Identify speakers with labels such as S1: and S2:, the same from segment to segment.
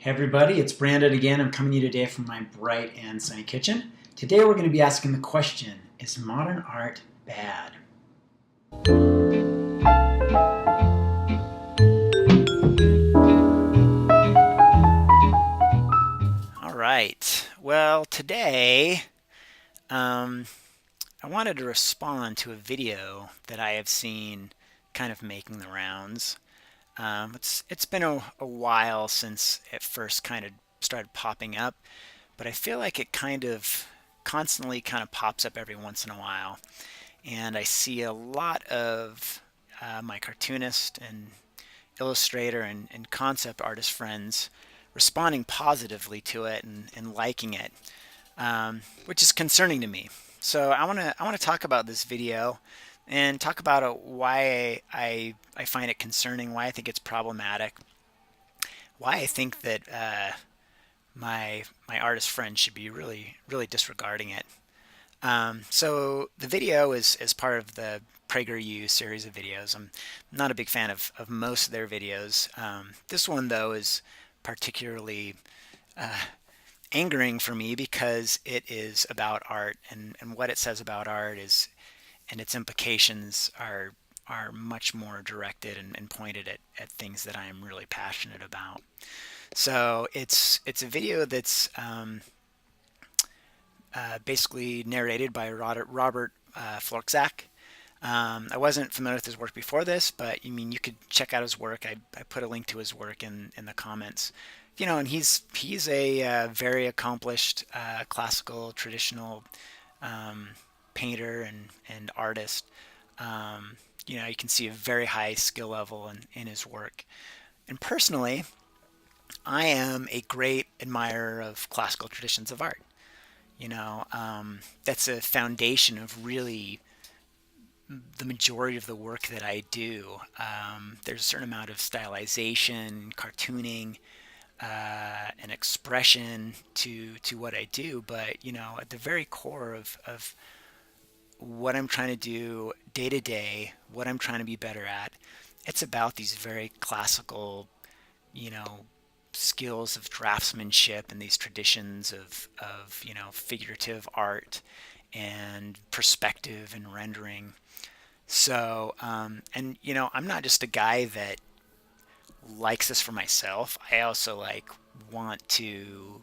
S1: Hey everybody, it's Brandon again. I'm coming to you today from my bright and sunny kitchen. Today we're going to be asking the question, is modern art bad? All right. Well, today um, I wanted to respond to a video that I have seen kind of making the rounds. It's been a while since it first kind of started popping up, but I feel like it kind of constantly kind of pops up every once in a while. And I see a lot of my cartoonist and illustrator and concept artist friends responding positively to it and liking it, which is concerning to me. So I want to talk about this video and talk about why I find it concerning, why I think it's problematic, why I think that my artist friends should be really disregarding it. So the video is part of the PragerU series of videos. I'm not a big fan of most of their videos. This one, though, is particularly angering for me because it is about art, and what it says about art is, and its implications are much more directed and pointed at things that I am really passionate about. So it's a video that's basically narrated by Robert Florczak. I wasn't familiar with his work before this, but I mean, you could check out his work. I put a link to his work in the comments. You know, and he's a very accomplished classical traditional um, painter and artist. You know, you can see a very high skill level in his work. And personally, I am a great admirer of classical traditions of art. You know, that's a foundation of really the majority of the work that I do. There's a certain amount of stylization, cartooning, and expression to what I do. But you know, at the very core of what I'm trying to do day to day, what I'm trying to be better at, it's about these very classical, you know, skills of draftsmanship and these traditions of you know, figurative art and perspective and rendering. So, and you know, I'm not just a guy that likes this for myself. I also like want to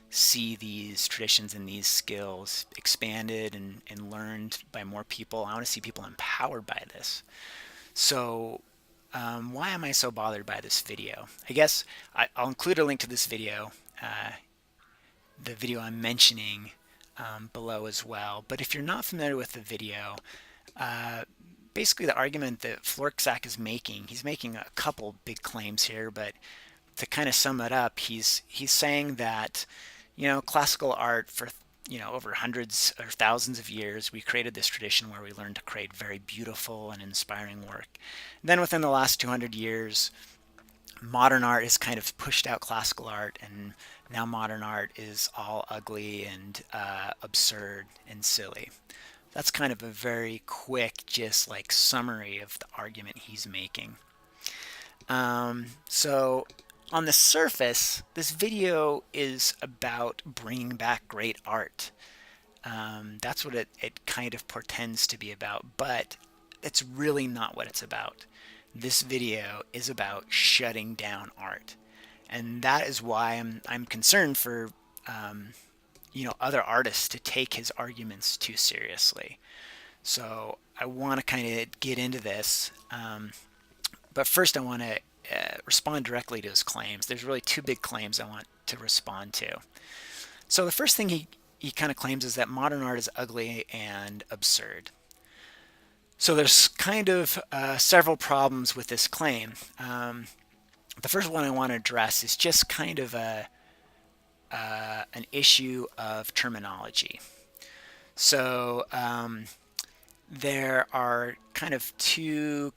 S1: see these traditions and these skills expanded and learned by more people. I want to see people empowered by this. So, why am I so bothered by this video? I guess I'll include a link to this video, the video I'm mentioning below as well. But if you're not familiar with the video, uh, basically the argument that Florczak is making, he's making a couple big claims here, but to kind of sum it up, he's saying that, you know, classical art for, you know, over hundreds or thousands of years, we created this tradition where we learned to create very beautiful and inspiring work. And then within the last 200 years, modern art has kind of pushed out classical art, and now modern art is all ugly and absurd and silly. That's kind of a very quick, just like summary of the argument he's making. So on the surface, this video is about bringing back great art. That's what it kind of portends to be about, but it's really not what it's about. This video is about shutting down art, and that is why I'm concerned for you know, other artists to take his arguments too seriously. So I want to kind of get into this, but first I want to respond directly to his claims. There's really two big claims I want to respond to. So the first thing he kind of claims is that modern art is ugly and absurd. So there's kind of several problems with this claim. The first one I want to address is just kind of an issue of terminology. So there are kind of two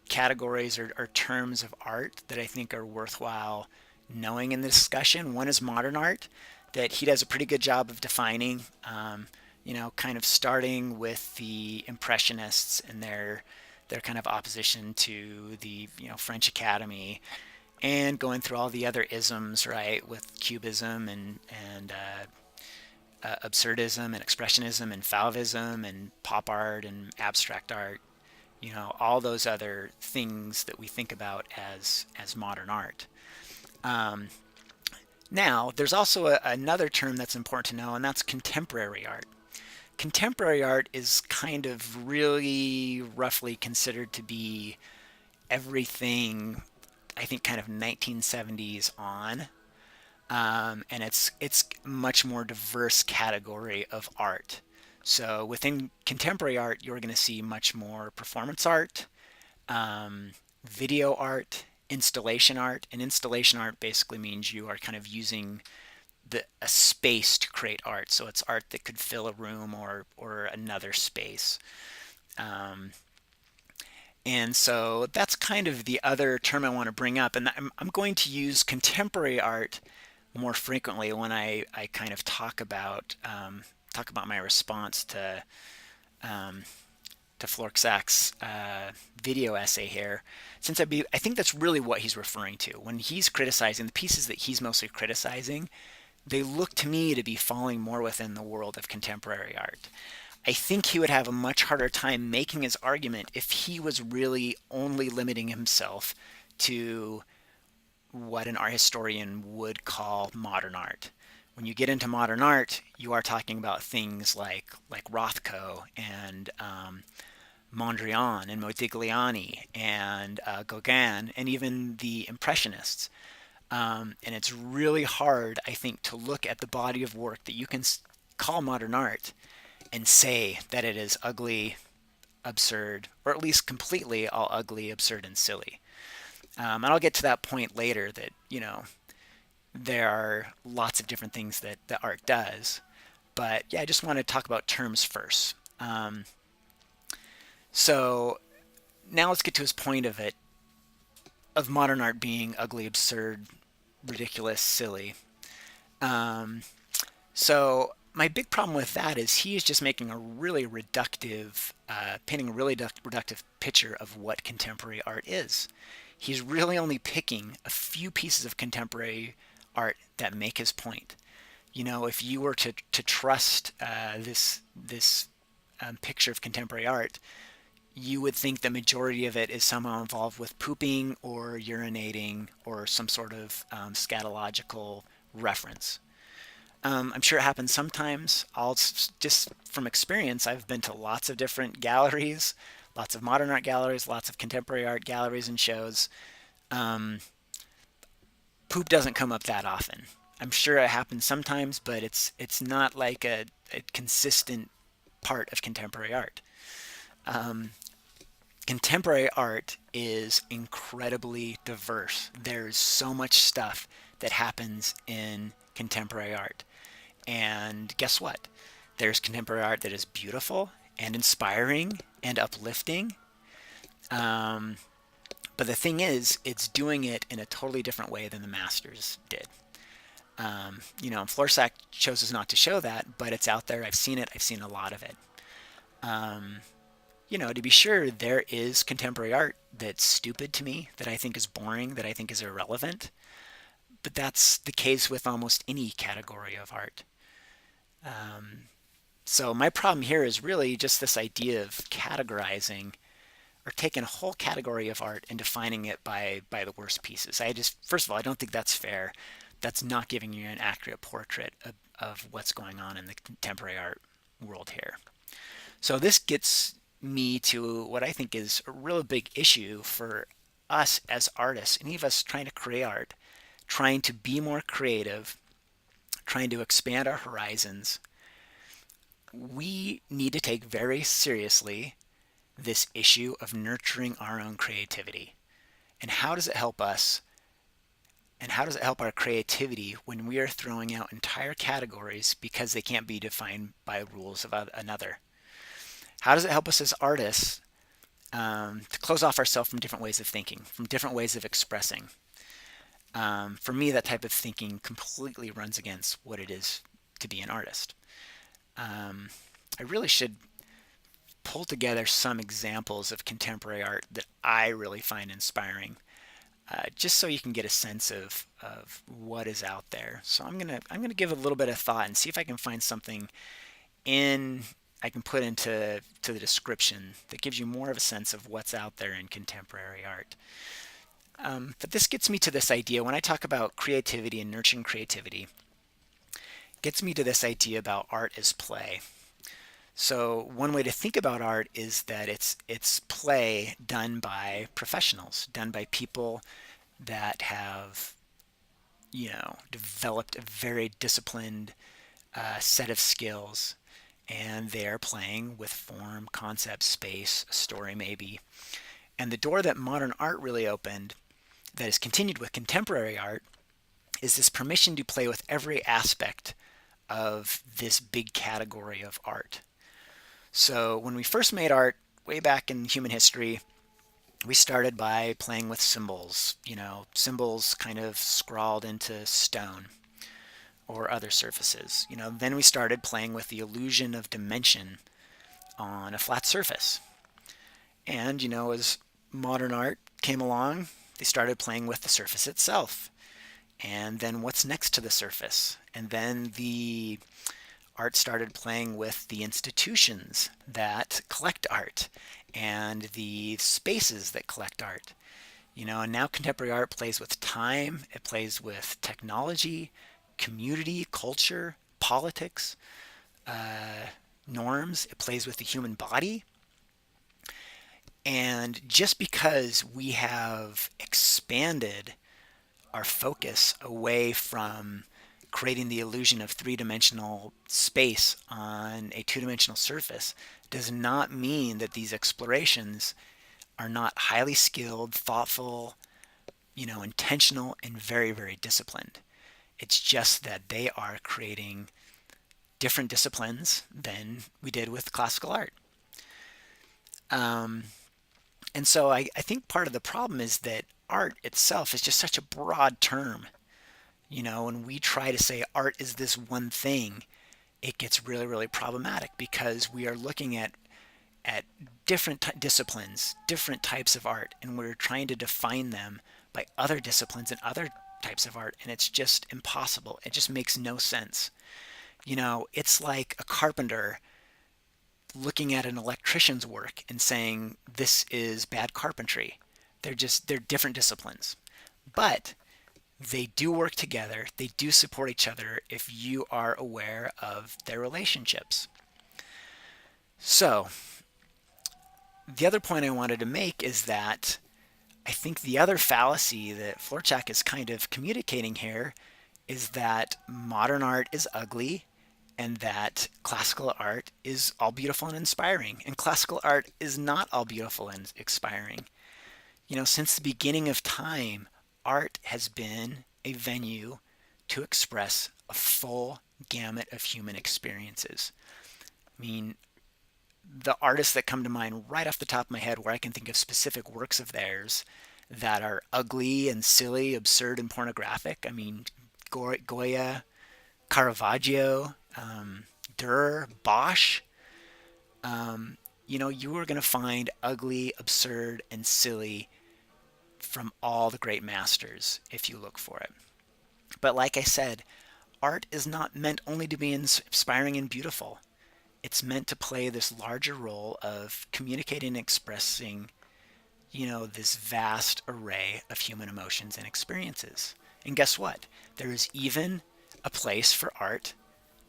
S1: categories or terms of art that I think are worthwhile knowing in the discussion. One is modern art, that he does a pretty good job of defining, you know, kind of starting with the Impressionists and their kind of opposition to the, you know, French Academy, and going through all the other isms, right, with cubism and absurdism and expressionism and Fauvism and pop art and abstract art, all those other things that we think about as modern art. Um, Now, there's also another term that's important to know, and that's contemporary art. Contemporary art is kind of really roughly considered to be everything, I think, kind of 1970s on. And it's much more diverse category of art. So within contemporary art, you're going to see much more performance art, um, video art, installation art. And installation art basically means you are kind of using a space to create art. So it's art that could fill a room or another space. Um, and so that's kind of the other term I want to bring up. And I'm going to use contemporary art more frequently when I kind of talk about my response um, to Florczak's video essay here, since I think that's really what he's referring to when he's criticizing the pieces that he's mostly criticizing. They look to me to be falling more within the world of contemporary art. I think he would have a much harder time making his argument if he was really only limiting himself to what an art historian would call modern art. When you get into modern art, you are talking about things like Rothko and Mondrian and Modigliani and Gauguin and even the Impressionists. And it's really hard, I think, to look at the body of work that you can call modern art and say that it is ugly, absurd, or at least completely all ugly, absurd, and silly. And I'll get to that point later that, there are lots of different things that art does. But yeah, I just want to talk about terms first. So now let's get to his point of modern art being ugly, absurd, ridiculous, silly. Um, so my big problem with that is he is just making a really reductive, painting a really reductive picture of what contemporary art is. He's really only picking a few pieces of contemporary art that make his point. If you were to trust this picture of contemporary art, you would think the majority of it is somehow involved with pooping or urinating or some sort of scatological reference. I'm sure it happens sometimes. Just from experience, I've been to lots of different galleries, lots of modern art galleries, lots of contemporary art galleries and shows. Um, Poop doesn't come up that often. I'm sure it happens sometimes, but it's not like a consistent part of contemporary art. Um, Contemporary art is incredibly diverse. There's so much stuff that happens in contemporary art. And guess what? There's contemporary art that is beautiful and inspiring and uplifting. Um, but the thing is, it's doing it in a totally different way than the masters did. Florczak chooses not to show that, but it's out there. I've seen it. I've seen a lot of it. Um, to be sure, there is contemporary art that's stupid to me, that I think is boring, that I think is irrelevant. But that's the case with almost any category of art. Um, so my problem here is really just this idea of categorizing or taking a whole category of art and defining it by the worst pieces. First of all, I don't think that's fair. That's not giving you an accurate portrait of what's going on in the contemporary art world here. So this gets me to what I think is a real big issue for us as artists, any of us trying to create art, trying to be more creative, trying to expand our horizons. We need to take very seriously this issue of nurturing our own creativity. And how does it help us? And how does it help our creativity when we are throwing out entire categories because they can't be defined by rules of another? How does it help us as artists to close off ourselves from different ways of thinking, from different ways of expressing? For me, that type of thinking completely runs against what it is to be an artist. I really should pull together some examples of contemporary art that I really find inspiring. just so you can get a sense of what is out there. So I'm gonna give a little bit of thought and see if I can find something in I can put to the description that gives you more of a sense of what's out there in contemporary art. But this gets me to this idea when I talk about creativity and nurturing creativity, gets me to this idea about art as play. So one way to think about art is that it's play done by professionals, done by people that have, developed a very disciplined set of skills, and they're playing with form, concept, space, a story maybe. And the door that modern art really opened, that is continued with contemporary art, is this permission to play with every aspect of this big category of art. So when we first made art way back in human history, we started by playing with symbols, symbols kind of scrawled into stone or other surfaces. Then we started playing with the illusion of dimension on a flat surface. And, as modern art came along, they started playing with the surface itself. And then what's next to the surface? And then the art started playing with the institutions that collect art and the spaces that collect art. And now contemporary art plays with time, it plays with technology, community, culture, politics, norms, it plays with the human body. And just because we have expanded our focus away from creating the illusion of three-dimensional space on a two-dimensional surface does not mean that these explorations are not highly skilled, thoughtful, intentional, and very, very disciplined. It's just that they are creating different disciplines than we did with classical art. And so I think part of the problem is that art itself is just such a broad term. When we try to say art is this one thing, it gets really, really problematic because we are looking at different disciplines, different types of art, and we're trying to define them by other disciplines and other types of art, and it's just impossible. It just makes no sense. It's like a carpenter looking at an electrician's work and saying this is bad carpentry. They're different disciplines. But they do work together. They do support each other if you are aware of their relationships. So, the other point I wanted to make is that I think the other fallacy that Florczak is kind of communicating here is that modern art is ugly and that classical art is all beautiful and inspiring. And classical art is not all beautiful and inspiring. Since the beginning of time, art has been a venue to express a full gamut of human experiences. I mean, the artists that come to mind right off the top of my head where I can think of specific works of theirs that are ugly and silly, absurd and pornographic. I mean, Goya, Caravaggio, Durer, Bosch. You are going to find ugly, absurd, and silly from all the great masters if you look for it. But like I said, art is not meant only to be inspiring and beautiful. It's meant to play this larger role of communicating and expressing, this vast array of human emotions and experiences. And guess what? There is even a place for art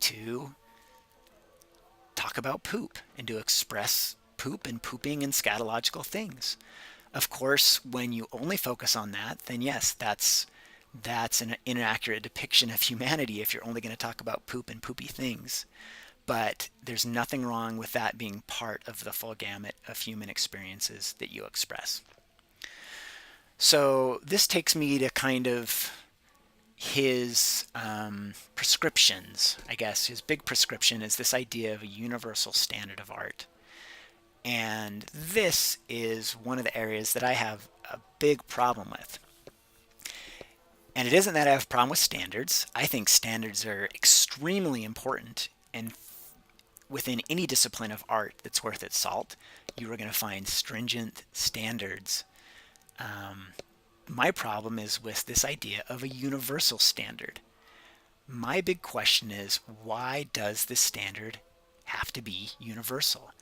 S1: to talk about poop and to express poop and pooping and scatological things. Of course, when you only focus on that, then yes, that's an inaccurate depiction of humanity if you're only going to talk about poop and poopy things. But there's nothing wrong with that being part of the full gamut of human experiences that you express. So this takes me to kind of his prescriptions, I guess. His big prescription is this idea of a universal standard of art. And this is one of the areas that I have a big problem with. And it isn't that I have a problem with standards. I think standards are extremely important, and within any discipline of art that's worth its salt, you are going to find stringent standards my problem is with this idea of a universal standard. My big question is, why does this standard have to be universal?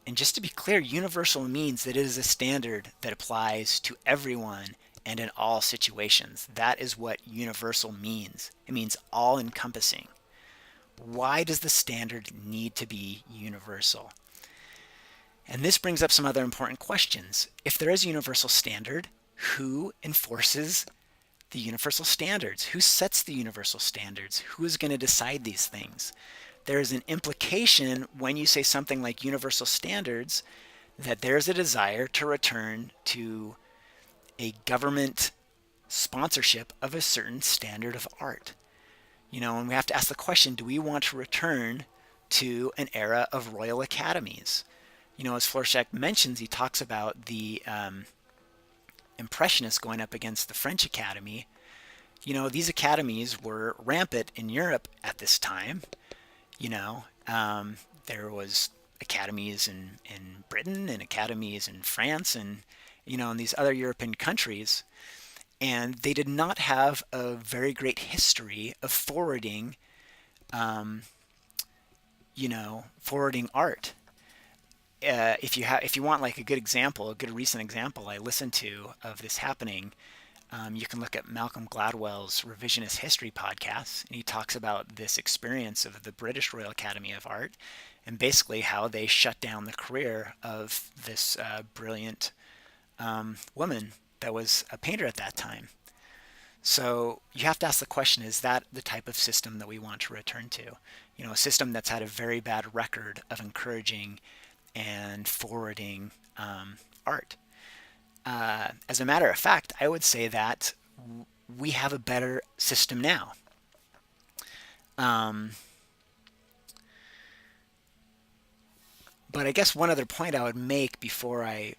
S1: And just to be clear, universal means that it is a standard that applies to everyone and in all situations. That is what universal means. It means all encompassing. Why does the standard need to be universal? And this brings up some other important questions. If there is a universal standard, who enforces the universal standards? Who sets the universal standards? Who is going to decide these things? There is an implication when you say something like universal standards that there's a desire to return to a government sponsorship of a certain standard of art. And we have to ask the question, do we want to return to an era of royal academies? As Floursac mentions, he talks about the Impressionists going up against the French Academy. These academies were rampant in Europe at this time. There was academies in Britain and academies in France and, in these other European countries. And they did not have a very great history of forwarding art. If you want like a good example, a good recent example I listened to of this happening, you can look at Malcolm Gladwell's Revisionist History podcast, and he talks about this experience of the British Royal Academy of Art and basically how they shut down the career of this brilliant woman that was a painter at that time. So you have to ask the question, is that the type of system that we want to return to? A system that's had a very bad record of encouraging and forwarding art. As a matter of fact, I would say that we have a better system now. But I guess one other point I would make before I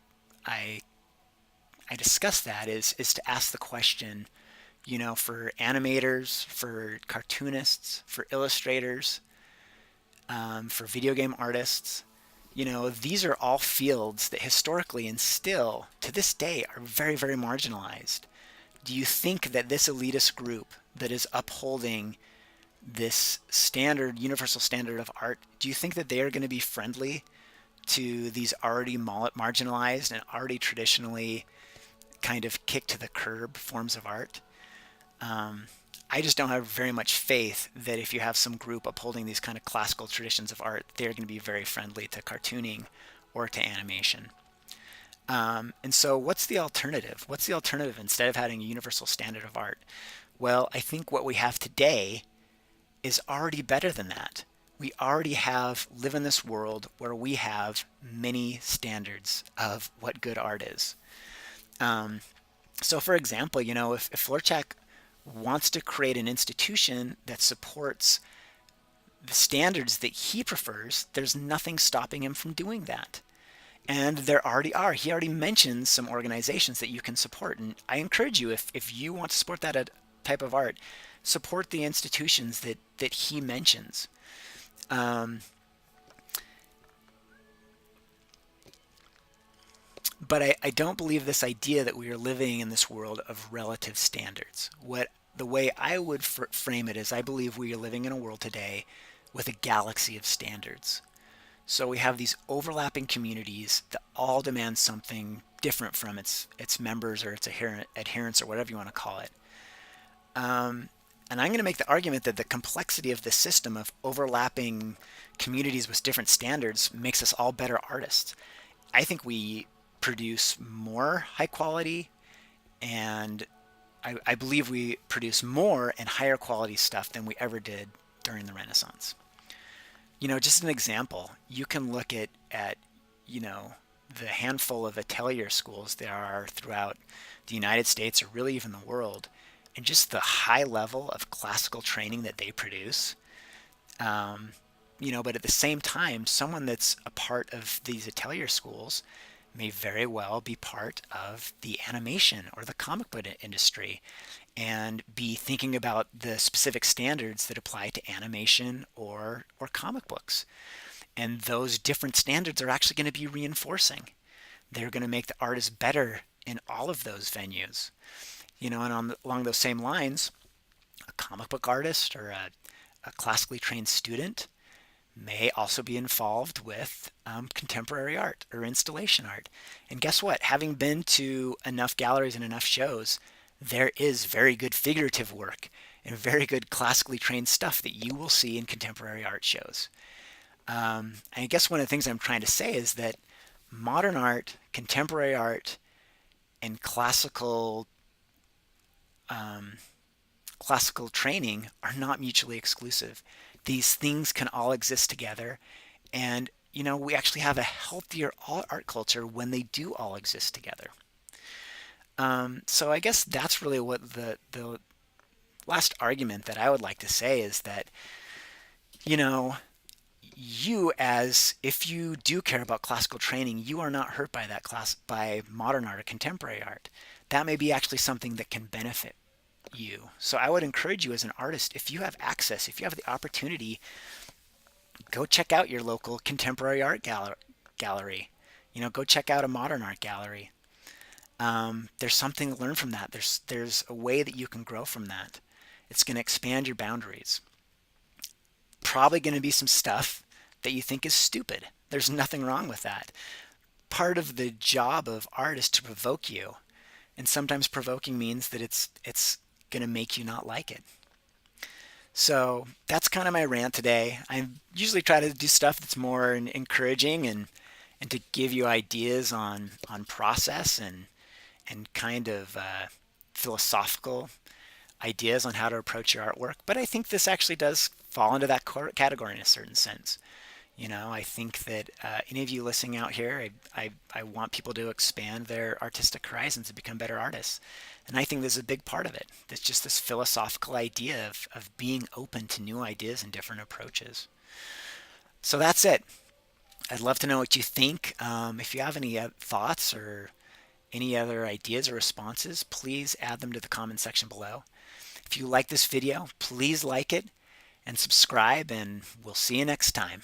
S1: discuss that is to ask the question, for animators, for cartoonists, for illustrators, for video game artists, these are all fields that historically and still to this day are very, very marginalized. Do you think that this elitist group that is upholding this standard, universal standard of art, do you think that they are going to be friendly to these already marginalized and already traditionally kind of kicked to the curb forms of art? I just don't have very much faith that if you have some group upholding these kind of classical traditions of art, they're going to be very friendly to cartooning or to animation. And so what's the alternative? What's the alternative instead of having a universal standard of art? Well, I think what we have today is already better than that. We already live in this world where we have many standards of what good art is. So for example, if Floursac wants to create an institution that supports the standards that he prefers, there's nothing stopping him from doing that. And there already are. He already mentions some organizations that you can support. And I encourage you, if you want to support that type of art, support the institutions that he mentions. But I don't believe this idea that we are living in this world of relative standards. The way I would frame it is I believe we are living in a world today with a galaxy of standards. So we have these overlapping communities that all demand something different from its members or its adherents or whatever you want to call it. And I'm going to make the argument that the complexity of this system of overlapping communities with different standards makes us all better artists. I think we produce more high quality, and I believe we produce more and higher quality stuff than we ever did during the Renaissance. Just an example, you can look at the handful of atelier schools there are throughout the United States or really even the world, and just the high level of classical training that they produce. But at the same time, someone that's a part of these atelier schools may very well be part of the animation or the comic book industry and be thinking about the specific standards that apply to animation or comic books. And those different standards are actually going to be reinforcing. They're going to make the artist better in all of those venues. And along those same lines, a comic book artist or a classically trained student may also be involved with contemporary art or installation art. And guess what? Having been to enough galleries and enough shows, there is very good figurative work and very good classically trained stuff that you will see in contemporary art shows. I guess one of the things I'm trying to say is that modern art, contemporary art, and classical training are not mutually exclusive. These things can all exist together, and we actually have a healthier art culture when they do all exist together. So I guess that's really what the last argument that I would like to say is that you know if you do care about classical training, you are not hurt by by modern art or contemporary art. That may be actually something that can benefit you. So I would encourage you as an artist, if you have access, if you have the opportunity, go check out your local contemporary art gallery. Go check out a modern art gallery. There's something to learn from that. There's a way that you can grow from that. It's going to expand your boundaries. Probably going to be some stuff that you think is stupid. There's nothing wrong with that. Part of the job of art is to provoke you, and sometimes provoking means that it's going to make you not like it. So that's kind of my rant today. I usually try to do stuff that's more encouraging and to give you ideas on process and kind of philosophical ideas on how to approach your artwork. But I think this actually does fall into that category in a certain sense. I think that any of you listening out here, I want people to expand their artistic horizons and become better artists. And I think this is a big part of it. It's just this philosophical idea of being open to new ideas and different approaches. So that's it. I'd love to know what you think. If you have any thoughts or any other ideas or responses, please add them to the comment section below. If you like this video, please like it and subscribe, and we'll see you next time.